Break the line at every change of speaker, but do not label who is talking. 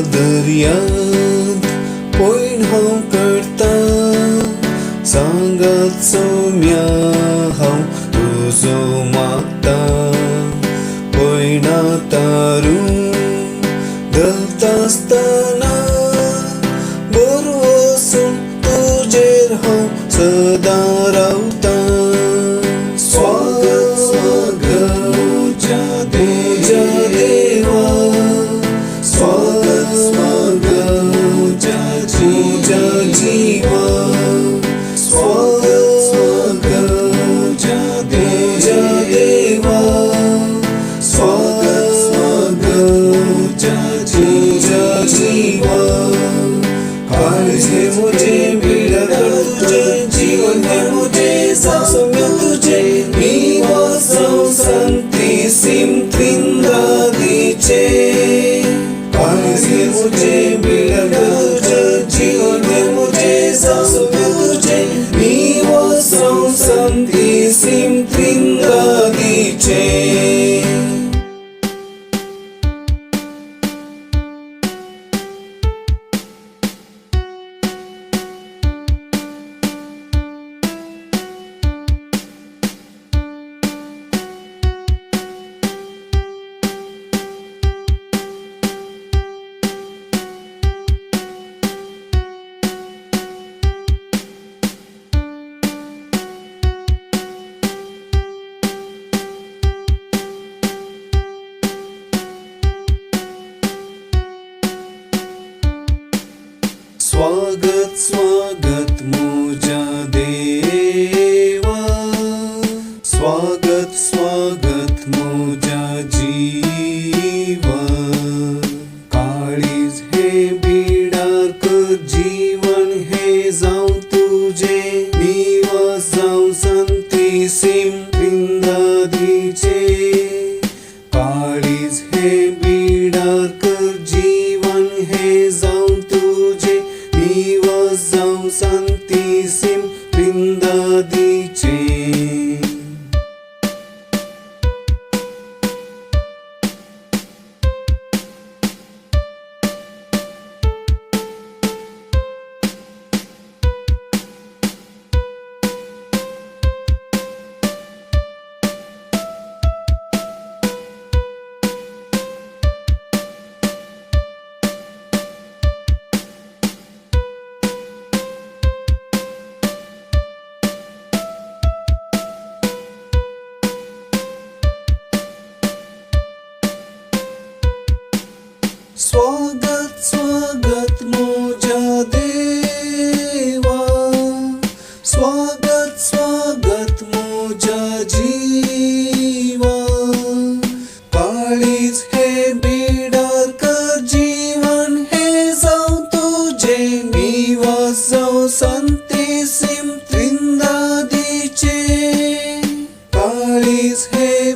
दर्यांत पळयन हांव करता सांगात सोम्या हांव तुजो मागता पळयना तारून घालतासतना बोर वचून तुजेर हांव सदां रावता स्वागत स्वागत तुज्या देवा स्वागत स्वागत तुज्या जिवा स्वागत स्वागत तुज्या देवा स्वागत स्वागत तुज्या जिवा काळजे मुझे बिडकर तुझे जीवन है मुझे सासम्य तुझे मी वसव संती सिम त्रिंदादीचे काळजे मुझे बिडकर तुझे जीवन है मुझे सासम्य तुझे मी वसव संती सिम त्रिंदादीचे स्वागत स्वागत मुझ्या देवा स्वागत स्वागत मुझ्या जीवा काळीज हे बिडाकर जीवन हे जाऊं तुझे निवा जाऊं संती सिम त्रिंदादीचे काळीज हे बिडाकर जीवन हे जाऊं तुझे जाऊं संती सिम त्रिंदादीचे स्वागत स्वागत मुझ्या देवा स्वागत स्वागत मुझ्या जीवा काळीज हे बिडाकर जीवन हे जाऊं तुझे मी वसव संती सिम त्रिंदादीचे काळीज हे